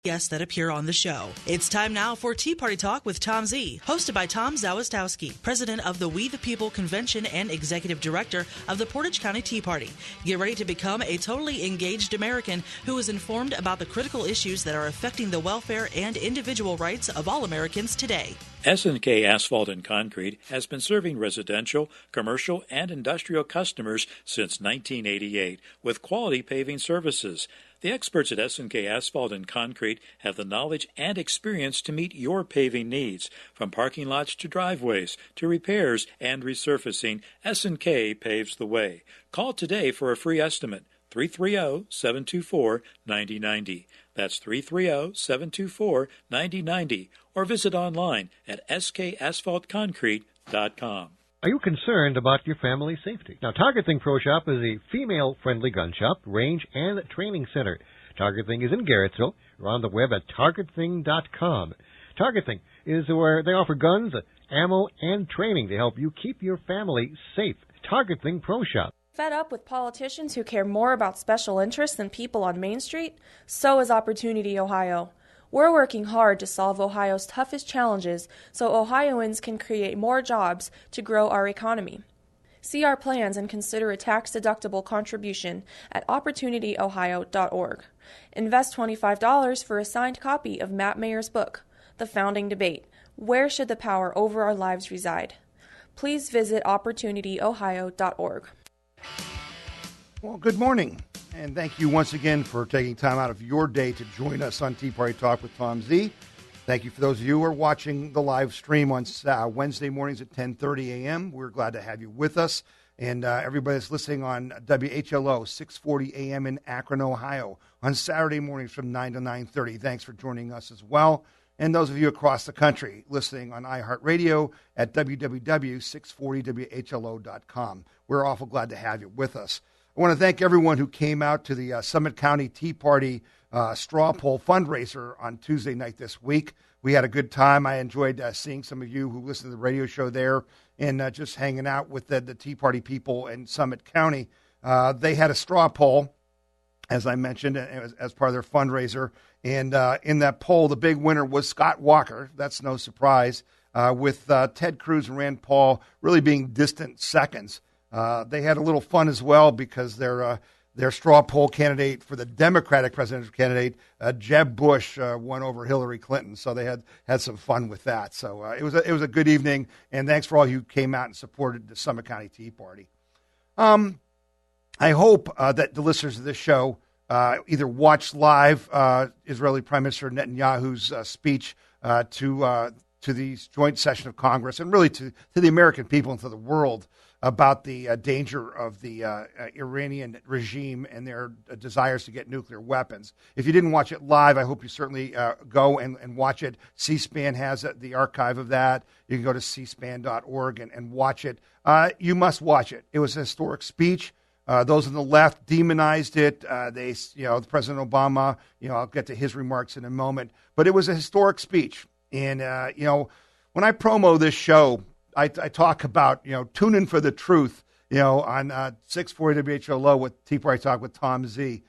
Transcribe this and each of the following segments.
guests that appear on the show. It's time now for Tea Party Talk with Tom Z, hosted by Tom Zawistowski, president of the We the People Convention and executive director of the Portage County Tea Party. Get ready to become a totally engaged American who is informed about the critical issues that are affecting the welfare and individual rights of all Americans today. S&K Asphalt and Concrete has been serving residential, commercial, and industrial customers since 1988 with quality paving services. The experts at S&K Asphalt and Concrete have the knowledge and experience to meet your paving needs. From parking lots to driveways to repairs and resurfacing, S&K paves the way. Call today for a free estimate, 330-724-9090. That's 330-724-9090. Or visit online at skasphaltconcrete.com. Are you concerned about your family's safety? Now, Target Thing Pro Shop is a female-friendly gun shop, range, and training center. Target Thing is in Garrettsville. You're on the web at targetthing.com. Target Thing is where they offer guns, ammo, and training to help you keep your family safe. Target Thing Pro Shop. Fed up with politicians who care more about special interests than people on Main Street? So is Opportunity Ohio. We're working hard to solve Ohio's toughest challenges so Ohioans can create more jobs to grow our economy. See our plans and consider a tax-deductible contribution at opportunityohio.org. Invest $25 for a signed copy of Matt Mayer's book, The Founding Debate: Where Should the Power Over Our Lives Reside? Please visit opportunityohio.org. Well, good morning, and thank you once again for taking time out of your day to join us on Tea Party Talk with Tom Z. Thank you for those of you who are watching the live stream on Wednesday mornings at 10:30 a.m. We're glad to have you with us, and everybody that's listening on WHLO 640 a.m. in Akron, Ohio, on Saturday mornings from 9 to 9:30. Thanks for joining us as well. And those of you across the country listening on iHeartRadio at www.640whlo.com. We're awful glad to have you with us. I want to thank everyone who came out to the Summit County Tea Party straw poll fundraiser on Tuesday night this week. We had a good time. I enjoyed seeing some of you who listened to the radio show there and just hanging out with the Tea Party people in Summit County. They had a straw poll, as I mentioned, as part of their fundraiser. And in that poll, the big winner was Scott Walker. That's no surprise, with Ted Cruz and Rand Paul really being distant seconds. They had a little fun as well because their straw poll candidate for the Democratic presidential candidate, Jeb Bush, won over Hillary Clinton. So they had some fun with that. So it was a good evening, and thanks for all you who came out and supported the Summit County Tea Party. I hope that the listeners of this show either watched live Israeli Prime Minister Netanyahu's speech to the joint session of Congress, and really to the American people and to the world about the danger of the Iranian regime and their desires to get nuclear weapons. If you didn't watch it live, I hope you certainly go and watch it. C-SPAN has the archive of that. You can go to cspan.org and watch it. You must watch it. It was a historic speech. Those on the left demonized it. President Obama, I'll get to his remarks in a moment. But it was a historic speech. And, when I promo this show, I talk about, tune in for the truth, on 640 WHLO with Tea Party Talk with Tom Z.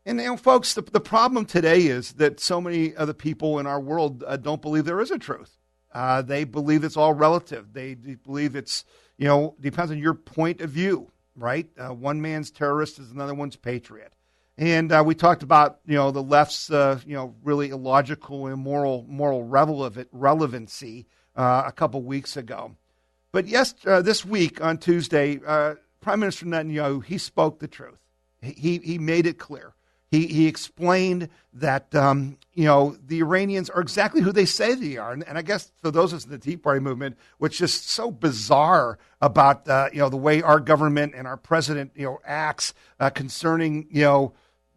And, folks, the problem today is that so many of the people in our world don't believe there is a truth. They believe it's all relative. They believe it's, depends on your point of view, right? One man's terrorist is another one's patriot. And we talked about, the left's, really illogical, immoral, moral relevancy a couple weeks ago. But this week on Tuesday, Prime Minister Netanyahu, he spoke the truth. He made it clear. He explained that, the Iranians are exactly who they say they are. And I guess for those of us in the Tea Party movement, which is so bizarre about, the way our government and our president, acts concerning,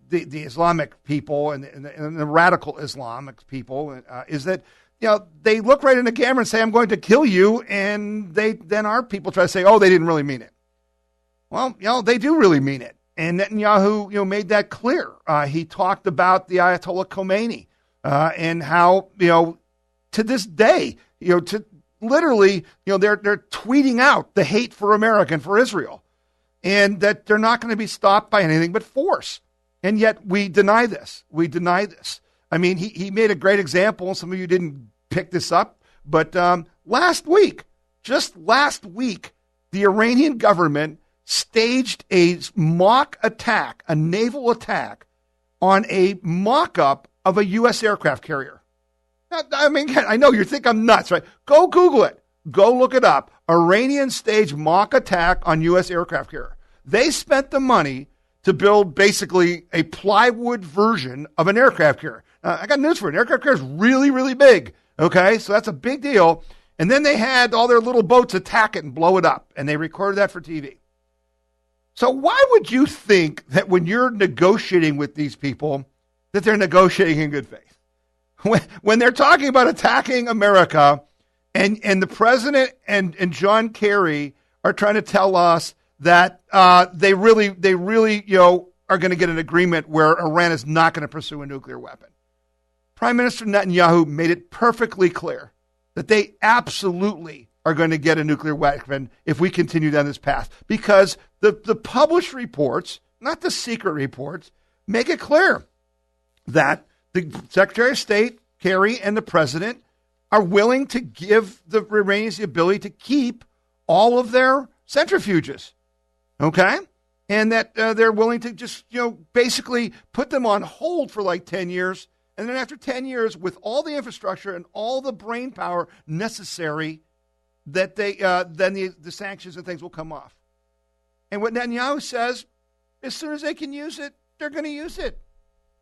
the Islamic people and the radical Islamic people, is that, they look right in the camera and say, I'm going to kill you. And then our people try to say, oh, they didn't really mean it. Well, they do really mean it. And Netanyahu, made that clear. He talked about the Ayatollah Khomeini and how, to this day, to literally, they're tweeting out the hate for America and for Israel, and that they're not going to be stopped by anything but force. And yet we deny this. We deny this. I mean, he made a great example. Some of you didn't pick this up, but just last week, the Iranian government staged a mock attack, a naval attack, on a mock-up of a U.S. aircraft carrier. I mean, I know you think I'm nuts, right? Go Google it. Go look it up. Iranian staged mock attack on U.S. aircraft carrier. They spent the money to build basically a plywood version of an aircraft carrier. I got news for you. An aircraft carrier is really, really big. Okay, so that's a big deal. And then they had all their little boats attack it and blow it up, and they recorded that for TV. So why would you think that when you're negotiating with these people that they're negotiating in good faith? When they're talking about attacking America and the president and John Kerry are trying to tell us that they really are going to get an agreement where Iran is not going to pursue a nuclear weapon. Prime Minister Netanyahu made it perfectly clear that they absolutely are going to get a nuclear weapon if we continue down this path, because the published reports, not the secret reports, make it clear that the Secretary of State, Kerry, and the President are willing to give the Iranians the ability to keep all of their centrifuges, okay? And that they're willing to just, basically put them on hold for like 10 years. And then after 10 years, with all the infrastructure and all the brain power necessary, that they then the sanctions and things will come off. And what Netanyahu says, as soon as they can use it, they're going to use it.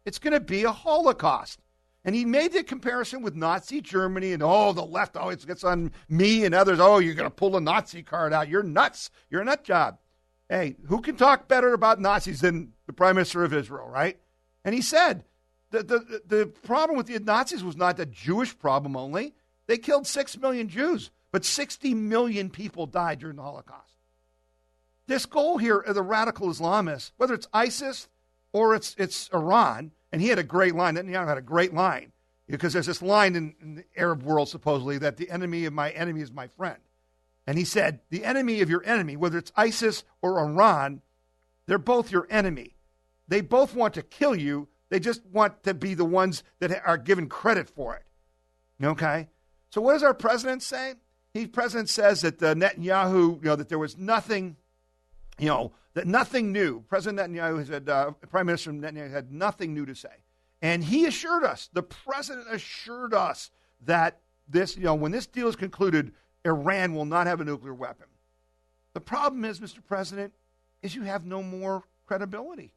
It's going to be a Holocaust. And he made the comparison with Nazi Germany and, the left always gets on me and others. Oh, you're going to pull a Nazi card out. You're nuts. You're a nut job. Hey, who can talk better about Nazis than the Prime Minister of Israel, right? And he said the problem with the Nazis was not a Jewish problem only. They killed 6 million Jews, but 60 million people died during the Holocaust. This goal here of the radical Islamists, whether it's ISIS or it's Iran, and he had a great line. Netanyahu had a great line, because there's this line in the Arab world, supposedly, that the enemy of my enemy is my friend. And he said, the enemy of your enemy, whether it's ISIS or Iran, they're both your enemy. They both want to kill you. They just want to be the ones that are given credit for it. Okay? So what does our president say? The president says that Netanyahu, that there was nothing, that nothing new. President Netanyahu said, Prime Minister Netanyahu had nothing new to say. And he assured us, the president assured us that this, when this deal is concluded, Iran will not have a nuclear weapon. The problem is, Mr. President, is you have no more credibility.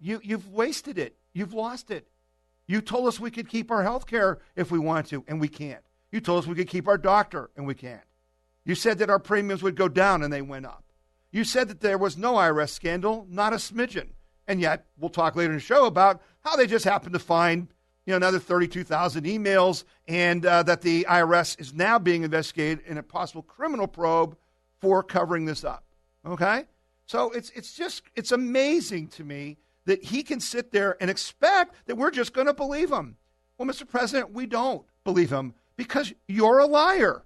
You've wasted it. You've lost it. You told us we could keep our health care if we want to, and we can't. You told us we could keep our doctor, and we can't. You said that our premiums would go down, and they went up. You said that there was no IRS scandal, not a smidgen. And yet, we'll talk later in the show about how they just happened to find another 32,000 emails, and that the IRS is now being investigated in a possible criminal probe for covering this up. Okay? So it's amazing to me that he can sit there and expect that we're just going to believe him. Well, Mr. President, we don't believe him because you're a liar.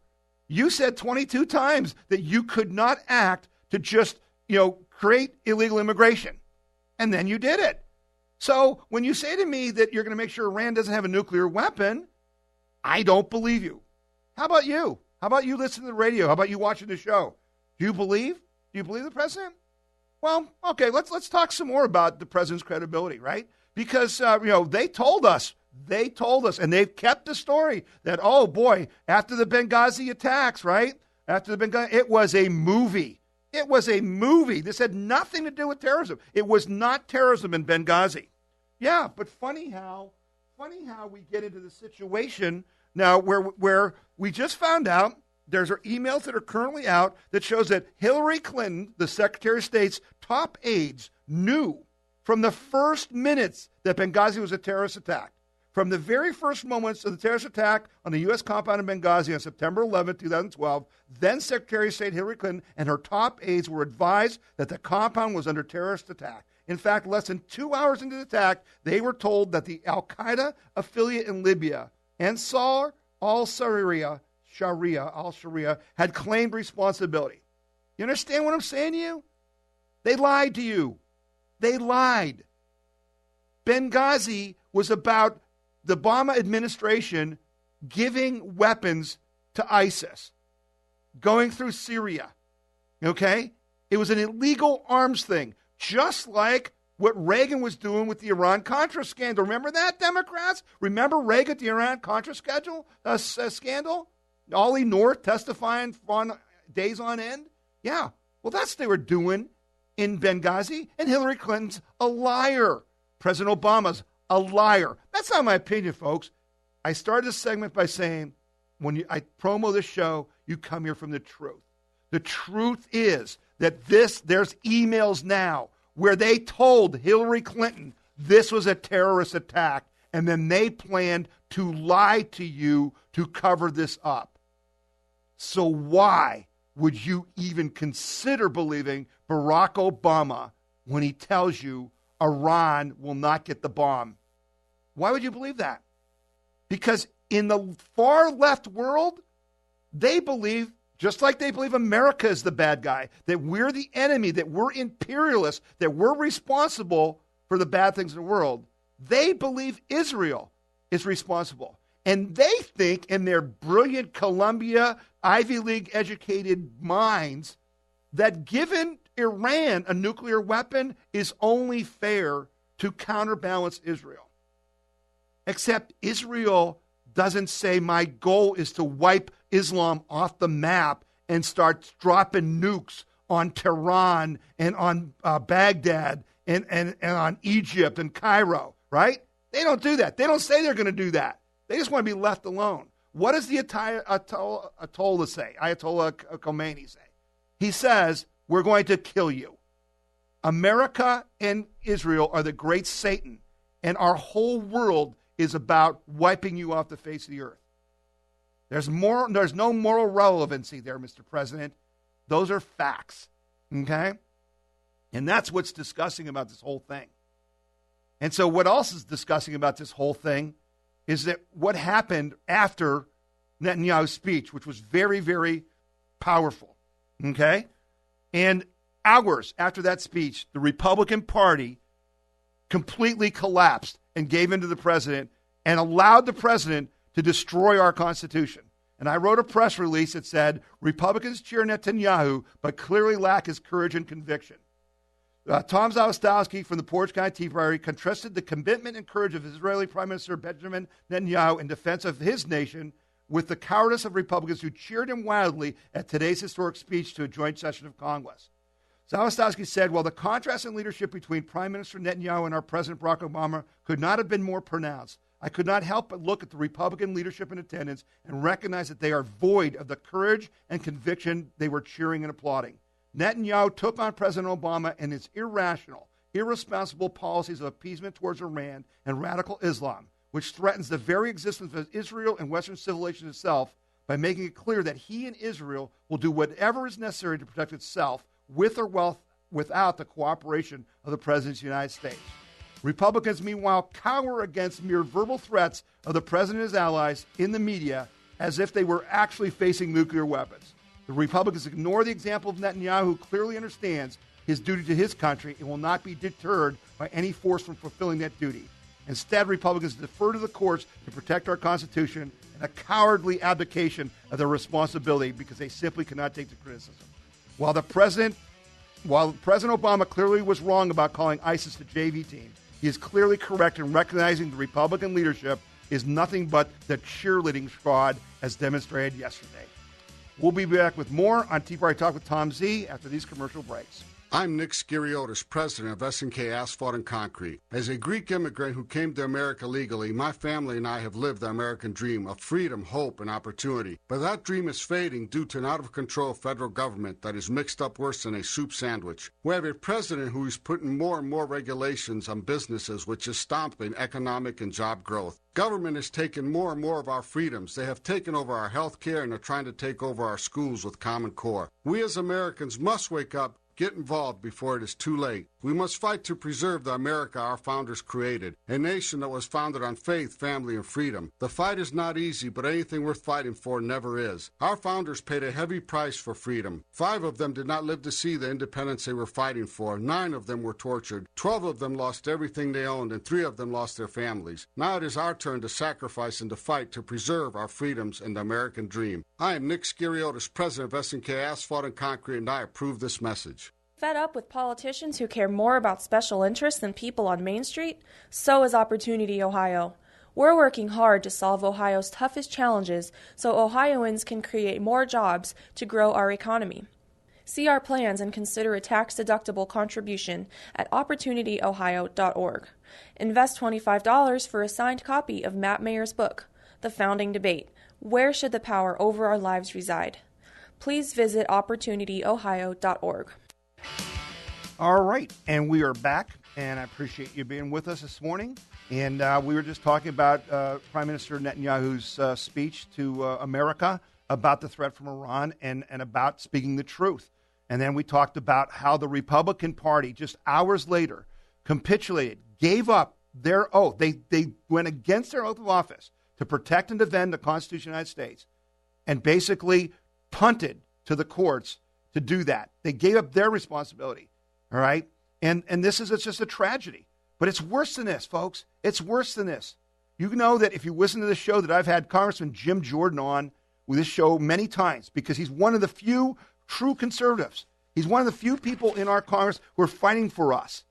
You said 22 times that you could not act to just, create illegal immigration. And then you did it. So when you say to me that you're going to make sure Iran doesn't have a nuclear weapon, I don't believe you. How about you? How about you listening to the radio? How about you watching the show? Do you believe? Do you believe the president? Well, okay, let's talk some more about the president's credibility, right? Because, they told us, and they've kept the story that, oh, boy, after the Benghazi attacks, right? After the Benghazi, it was a movie. It was a movie. This had nothing to do with terrorism. It was not terrorism in Benghazi. Yeah, but funny how we get into the situation now where we just found out there's emails that are currently out that shows that Hillary Clinton, the Secretary of State's top aides, knew from the first minutes that Benghazi was a terrorist attack. From the very first moments of the terrorist attack on the U.S. compound in Benghazi on September 11, 2012, then Secretary of State Hillary Clinton and her top aides were advised that the compound was under terrorist attack. In fact, less than 2 hours into the attack, they were told that the al-Qaeda affiliate in Libya, Ansar al-Sharia, had claimed responsibility. You understand what I'm saying to you? They lied to you. They lied. Benghazi was about the Obama administration giving weapons to ISIS, going through Syria, okay? It was an illegal arms thing, just like what Reagan was doing with the Iran-Contra scandal. Remember that, Democrats? Remember Reagan, the Iran-Contra scandal? Ollie North testifying on days on end? Yeah, well, that's what they were doing in Benghazi, and Hillary Clinton's a liar. President Obama's a liar. That's not my opinion, folks. I started this segment by saying, when I promo this show, you come here from the truth. The truth is that there's emails now where they told Hillary Clinton this was a terrorist attack, and then they planned to lie to you to cover this up. So why would you even consider believing Barack Obama when he tells you Iran will not get the bomb? Why would you believe that? Because in the far left world, they believe, just like they believe America is the bad guy, that we're the enemy, that we're imperialists, that we're responsible for the bad things in the world. They believe Israel is responsible. And they think in their brilliant Columbia, Ivy League educated minds that given Iran a nuclear weapon is only fair to counterbalance Israel. Except Israel doesn't say my goal is to wipe Islam off the map and start dropping nukes on Tehran and on Baghdad and on Egypt and Cairo, right? They don't do that. They don't say they're going to do that. They just want to be left alone. What does the Ayatollah say? Ayatollah Khomeini say? He says, we're going to kill you. America and Israel are the great Satan, and our whole world is about wiping you off the face of the earth. There's no moral relevancy there, Mr. President. Those are facts, okay? And that's what's disgusting about this whole thing. And so what else is disgusting about this whole thing is that what happened after Netanyahu's speech, which was very, very powerful, okay? And hours after that speech, the Republican Party completely collapsed and gave in to the president and allowed the president to destroy our Constitution. And I wrote a press release that said, Republicans cheer Netanyahu, but clearly lack his courage and conviction. Tom Zawistowski from the Portage County Tea Party contrasted the commitment and courage of Israeli Prime Minister Benjamin Netanyahu in defense of his nation with the cowardice of Republicans who cheered him wildly at today's historic speech to a joint session of Congress. Zawistowski said, while the contrast in leadership between Prime Minister Netanyahu and our President Barack Obama could not have been more pronounced, I could not help but look at the Republican leadership in attendance and recognize that they are void of the courage and conviction they were cheering and applauding. Netanyahu took on President Obama and his irrational, irresponsible policies of appeasement towards Iran and radical Islam, which threatens the very existence of Israel and Western civilization itself, by making it clear that he and Israel will do whatever is necessary to protect itself with or without the cooperation of the President of the United States. Republicans, meanwhile, cower against mere verbal threats of the President and his allies in the media as if they were actually facing nuclear weapons. The Republicans ignore the example of Netanyahu, who clearly understands his duty to his country and will not be deterred by any force from fulfilling that duty. Instead, Republicans defer to the courts to protect our Constitution, and a cowardly abdication of their responsibility because they simply cannot take the criticism. While President Obama clearly was wrong about calling ISIS the JV team, he is clearly correct in recognizing the Republican leadership is nothing but the cheerleading squad as demonstrated yesterday. We'll be back with more on Tea Party Talk with Tom Z after these commercial breaks. I'm Nick Skiriotis, president of S&K Asphalt and Concrete. As a Greek immigrant who came to America legally, my family and I have lived the American dream of freedom, hope, and opportunity. But that dream is fading due to an out-of-control federal government that is mixed up worse than a soup sandwich. We have a president who is putting more and more regulations on businesses, which is stomping economic and job growth. Government has taken more and more of our freedoms. They have taken over our health care and are trying to take over our schools with Common Core. We as Americans must wake up, Get involved before it is too late. We must fight to preserve the America our founders created, a nation that was founded on faith, family, and freedom. The fight is not easy, but anything worth fighting for never is. Our founders paid a heavy price for freedom. 5 of them did not live to see the independence they were fighting for. 9 of them were tortured. 12 of them lost everything they owned, and 3 of them lost their families. Now it is our turn to sacrifice and to fight to preserve our freedoms and the American dream. I am Nick Skiriotis, president of SNK Asphalt and Concrete, and I approve this message. Fed up with politicians who care more about special interests than people on Main Street? So is Opportunity Ohio. We're working hard to solve Ohio's toughest challenges so Ohioans can create more jobs to grow our economy. See our plans and consider a tax-deductible contribution at opportunityohio.org. Invest $25 for a signed copy of Matt Mayer's book, The Founding Debate: Where Should the Power Over Our Lives Reside? Please visit opportunityohio.org. All right, and we are back, and I appreciate you being with us this morning. And we were just talking about Prime Minister Netanyahu's speech to America about the threat from Iran and about speaking the truth. And then we talked about how the Republican Party, just hours later, capitulated, gave up their oath. They went against their oath of office to protect and defend the Constitution of the United States and basically punted to the courts to do that. They gave up their responsibility. All right? And it's just a tragedy. But it's worse than this, folks. It's worse than this. You know that if you listen to this show that I've had Congressman Jim Jordan on with this show many times because he's one of the few true conservatives. He's one of the few people in our Congress who are fighting for us.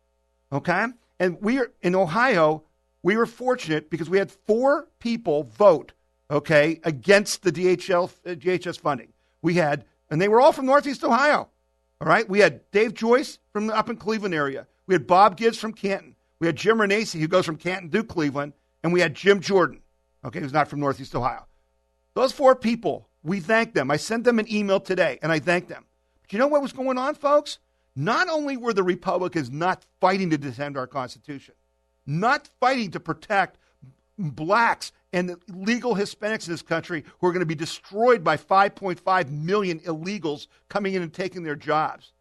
Okay? And we are in Ohio, we were fortunate because we had 4 people vote, okay, against the DHS funding. We had, and they were all from Northeast Ohio. All right, we had Dave Joyce from up in Cleveland area. We had Bob Gibbs from Canton. We had Jim Renacci, who goes from Canton to Cleveland. And we had Jim Jordan, okay, who's not from Northeast Ohio. Those 4 people, we thank them. I sent them an email today, and I thanked them. But you know what was going on, folks? Not only were the Republicans not fighting to defend our Constitution, not fighting to protect blacks and the legal Hispanics in this country who are going to be destroyed by 5.5 million illegals coming in and taking their jobs.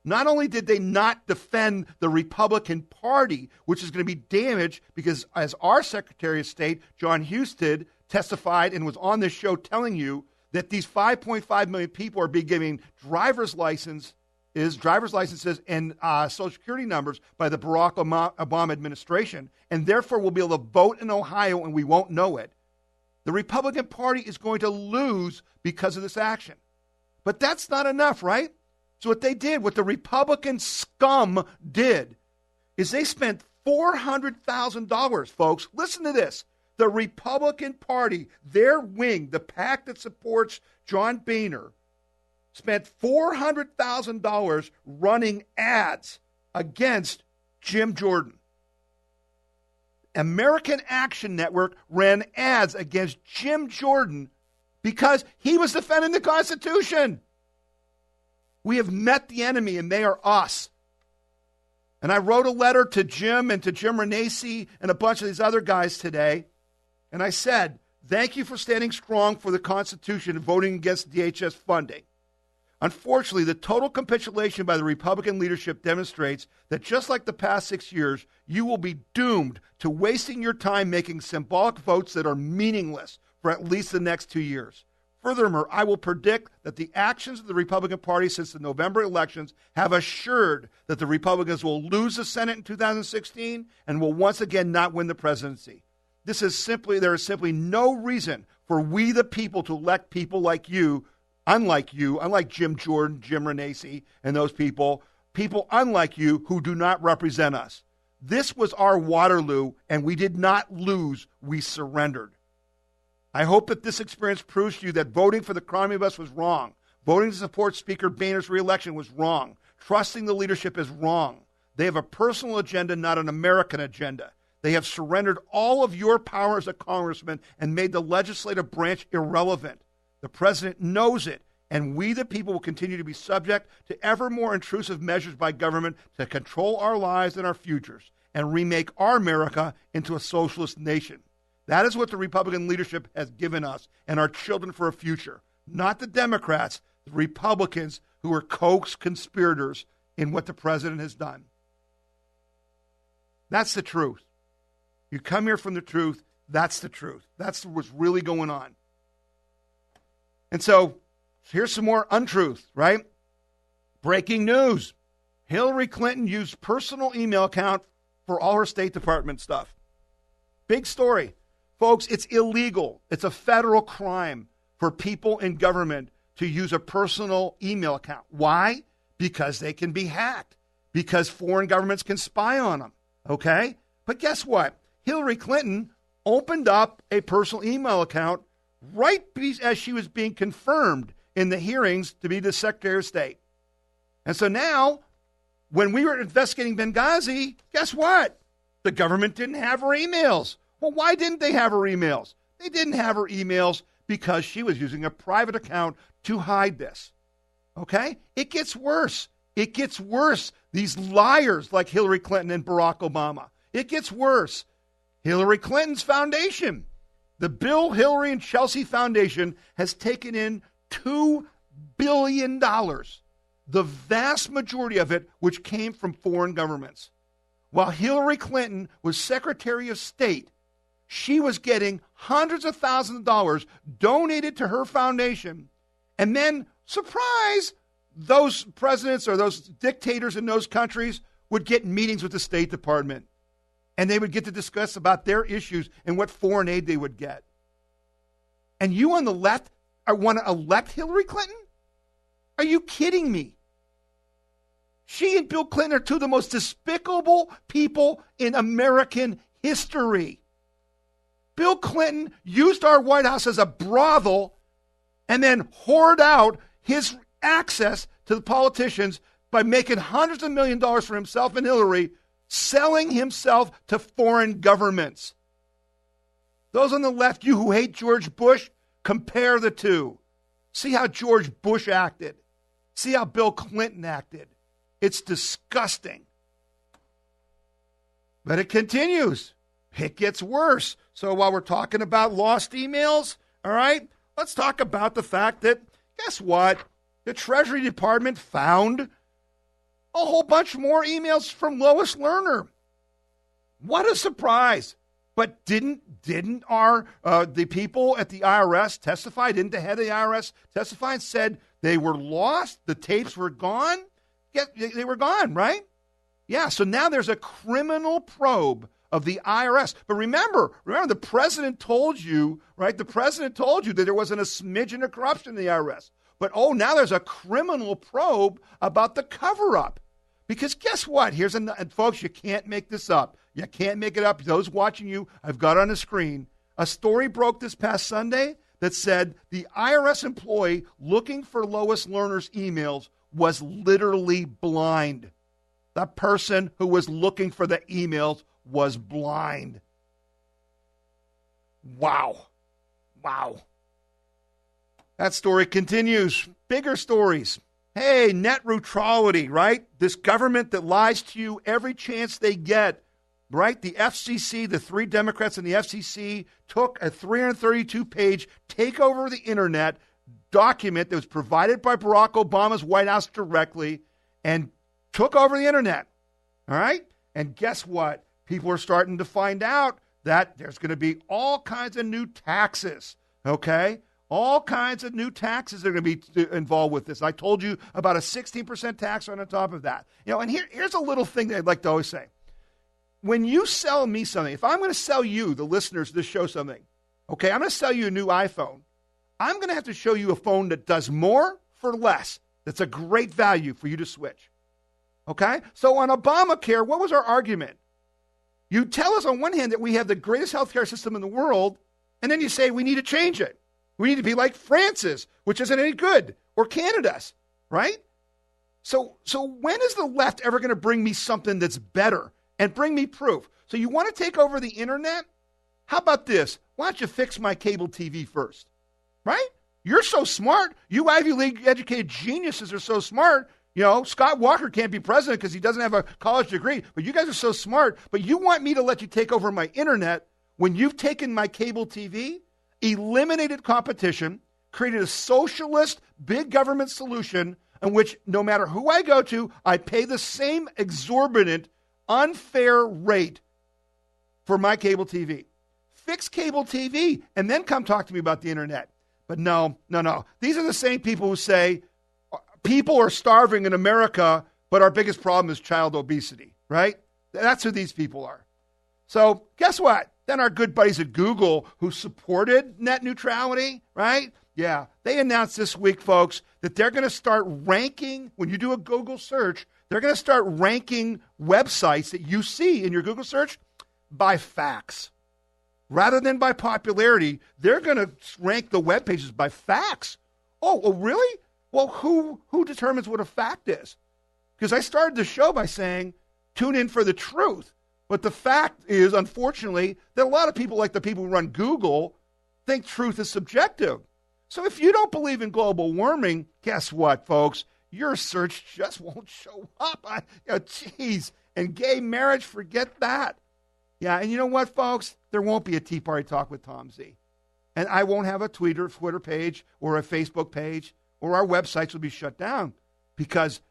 Not only did they not defend the Republican Party, which is going to be damaged because, as our Secretary of State, John Husted, testified and was on this show telling you that these 5.5 million people are being given driver's licenses and Social Security numbers by the Barack Obama administration, and therefore will be able to vote in Ohio and we won't know it. The Republican Party is going to lose because of this action. But that's not enough, right? So what they did, what the Republican scum did, is they spent $400,000, folks. Listen to this. The Republican Party, their wing, the PAC that supports John Boehner, spent $400,000 running ads against Jim Jordan. American Action Network ran ads against Jim Jordan because he was defending the Constitution. We have met the enemy, and they are us. And I wrote a letter to Jim and to Jim Renacci and a bunch of these other guys today, and I said, thank you for standing strong for the Constitution and voting against DHS funding. Unfortunately, the total capitulation by the Republican leadership demonstrates that just like the past 6 years, you will be doomed to wasting your time making symbolic votes that are meaningless for at least the next 2 years. Furthermore, I will predict that the actions of the Republican Party since the November elections have assured that the Republicans will lose the Senate in 2016 and will once again not win the presidency. There is simply no reason for we the people to elect people like you, unlike Jim Jordan, Jim Renacci, and those people unlike you who do not represent us. This was our Waterloo, and we did not lose, we surrendered. I hope that this experience proves to you that voting for the crummy bus was wrong. Voting to support Speaker Boehner's reelection was wrong. Trusting the leadership is wrong. They have a personal agenda, not an American agenda. They have surrendered all of your power as a congressman and made the legislative branch irrelevant. The president knows it, and we the people will continue to be subject to ever more intrusive measures by government to control our lives and our futures and remake our America into a socialist nation. That is what the Republican leadership has given us and our children for a future. Not the Democrats, the Republicans who are co-conspirators in what the president has done. That's the truth. You come here from the truth. That's the truth. That's what's really going on. And so here's some more untruth, right? Breaking news. Hillary Clinton used personal email account for all her State Department stuff. Big story. Folks, it's illegal. It's a federal crime for people in government to use a personal email account. Why? Because they can be hacked. Because foreign governments can spy on them. Okay? But guess what? Hillary Clinton opened up a personal email account right as she was being confirmed in the hearings to be the Secretary of State. And so now, when we were investigating Benghazi, guess what? The government didn't have her emails. Well, why didn't they have her emails? They didn't have her emails because she was using a private account to hide this. Okay? It gets worse. It gets worse. These liars like Hillary Clinton and Barack Obama. It gets worse. Hillary Clinton's foundation, the Bill, Hillary, and Chelsea Foundation, has taken in $2 billion. The vast majority of it, which came from foreign governments. While Hillary Clinton was Secretary of State, she was getting hundreds of thousands of dollars donated to her foundation. And then, surprise, those presidents or those dictators in those countries would get meetings with the State Department. And they would get to discuss about their issues and what foreign aid they would get. And you on the left want to elect Hillary Clinton? Are you kidding me? She and Bill Clinton are two of the most despicable people in American history. Bill Clinton used our White House as a brothel and then hoard out his access to the politicians by making hundreds of millions of dollars for himself and Hillary, selling himself to foreign governments. Those on the left, you who hate George Bush, compare the two. See how George Bush acted. See how Bill Clinton acted. It's disgusting. But it continues. It gets worse. So while we're talking about lost emails, all right, let's talk about the fact that, guess what? The Treasury Department found a whole bunch more emails from Lois Lerner. What a surprise. But didn't our the people at the IRS testify? Didn't the head of the IRS testify and said they were lost? The tapes were gone? Yeah, they were gone, right? Yeah, so now there's a criminal probe of the IRS. But remember, the president told you, right? The president told you that there wasn't a smidgen of corruption in the IRS. But, now there's a criminal probe about the cover-up. Because guess what? And folks, you can't make this up. You can't make it up. Those watching you, I've got on the screen. A story broke this past Sunday that said the IRS employee looking for Lois Lerner's emails was literally blind. The person who was looking for the emails was blind. Wow. That story continues. Bigger stories. Hey, net neutrality, right? This government that lies to you every chance they get, right? The FCC, the three Democrats in the FCC took a 332-page takeover of the internet document that was provided by Barack Obama's White House directly and took over the internet, all right? And guess what? People are starting to find out that there's going to be all kinds of new taxes, okay? All kinds of new taxes are going to be involved with this. I told you about a 16% tax on the top of that. And here's a little thing that I'd like to always say. When you sell me something, if I'm going to sell you, the listeners, this show something, okay, I'm going to sell you a new iPhone. I'm going to have to show you a phone that does more for less. That's a great value for you to switch. Okay? So on Obamacare, what was our argument? You tell us on one hand that we have the greatest healthcare system in the world, and then you say we need to change it. We need to be like France's, which isn't any good, or Canada's, right? So when is the left ever going to bring me something that's better and bring me proof? So you want to take over the internet? How about this? Why don't you fix my cable TV first, right? You're so smart. You Ivy League educated geniuses are so smart. Scott Walker can't be president because he doesn't have a college degree, but you guys are so smart. But you want me to let you take over my internet when you've taken my cable TV, eliminated competition, created a socialist big government solution in which no matter who I go to, I pay the same exorbitant, unfair rate for my cable TV. Fix cable TV and then come talk to me about the internet. But no. These are the same people who say people are starving in America, but our biggest problem is child obesity, right? That's who these people are. So guess what? Then our good buddies at Google who supported net neutrality, right? Yeah, they announced this week, folks, that they're going to start ranking, when you do a Google search, they're going to start ranking websites that you see in your Google search by facts. Rather than by popularity, they're going to rank the web pages by facts. Oh, really? Well, who determines what a fact is? Because I started the show by saying, tune in for the truth. But the fact is, unfortunately, that a lot of people, like the people who run Google, think truth is subjective. So if you don't believe in global warming, guess what, folks? Your search just won't show up. Geez. And gay marriage, forget that. Yeah, and you know what, folks? There won't be a Tea Party Talk with Tom Z. And I won't have a Twitter page or a Facebook page, or our websites will be shut down because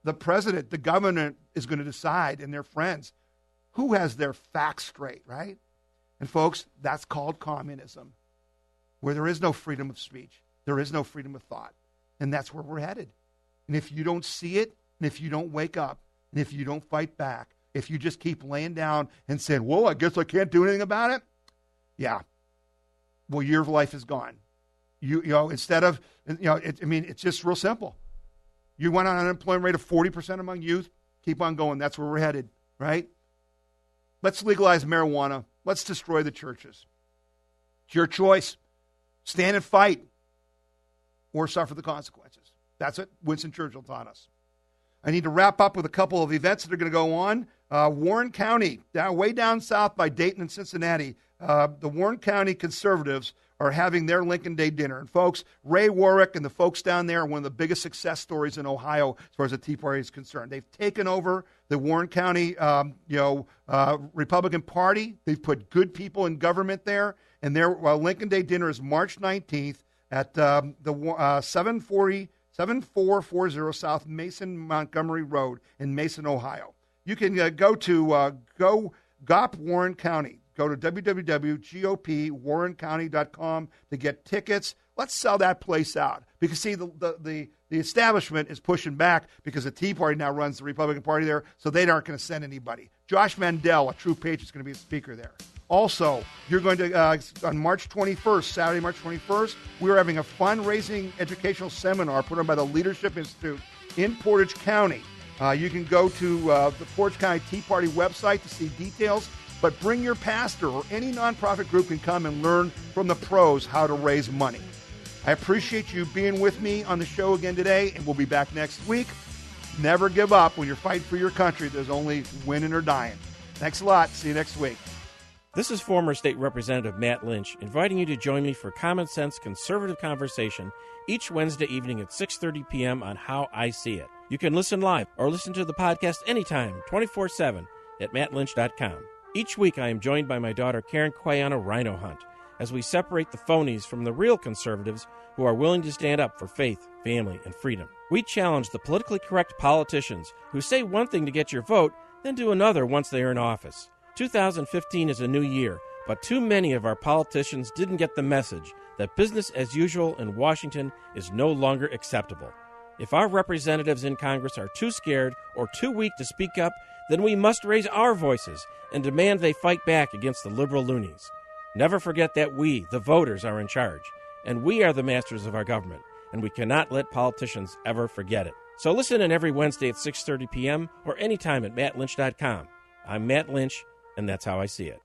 the president, the governor, is going to decide, and their friends, who has their facts straight, right? And folks, that's called communism, where there is no freedom of speech. There is no freedom of thought. And that's where we're headed. And if you don't see it, and if you don't wake up, and if you don't fight back, if you just keep laying down and saying, well, I guess I can't do anything about it, yeah, well, your life is gone. You know, instead of, it's just real simple. You want an unemployment rate of 40% among youth, keep on going. That's where we're headed, right? Let's legalize marijuana. Let's destroy the churches. It's your choice. Stand and fight or suffer the consequences. That's what Winston Churchill taught us. I need to wrap up with a couple of events that are going to go on. Warren County, way down south by Dayton and Cincinnati, the Warren County conservatives are having their Lincoln Day dinner. And folks, Ray Warwick and the folks down there are one of the biggest success stories in Ohio as far as the Tea Party is concerned. They've taken over the Warren County, Republican Party. They've put good people in government there. And their Lincoln Day dinner is March 19th at the 7440 South Mason Montgomery Road in Mason, Ohio. You can go to GOP Warren County. Go to www.gopwarrencounty.com to get tickets. Let's sell that place out. Because, see, the establishment is pushing back because the Tea Party now runs the Republican Party there, so they aren't going to send anybody. Josh Mandel, a true patriot, is going to be a speaker there. Also, you're going to, on March 21st, Saturday, March 21st, we're having a fundraising educational seminar put on by the Leadership Institute in Portage County. You can go to the Portage County Tea Party website to see details, but bring your pastor or any nonprofit group can come and learn from the pros how to raise money. I appreciate you being with me on the show again today, and we'll be back next week. Never give up when you're fighting for your country. There's only winning or dying. Thanks a lot. See you next week. This is former State Representative Matt Lynch inviting you to join me for Common Sense Conservative Conversation each Wednesday evening at 6:30 p.m. on How I See It. You can listen live or listen to the podcast anytime, 24/7 at mattlynch.com. Each week I am joined by my daughter Karen Quay on a rhino hunt as we separate the phonies from the real conservatives who are willing to stand up for faith, family, and freedom. We challenge the politically correct politicians who say one thing to get your vote, then do another once they are in office. 2015 is a new year, but too many of our politicians didn't get the message that business as usual in Washington is no longer acceptable. If our representatives in Congress are too scared or too weak to speak up, then we must raise our voices and demand they fight back against the liberal loonies. Never forget that we, the voters, are in charge, and we are the masters of our government, and we cannot let politicians ever forget it. So listen in every Wednesday at 6:30 p.m. or anytime at mattlynch.com. I'm Matt Lynch, and that's how I see it.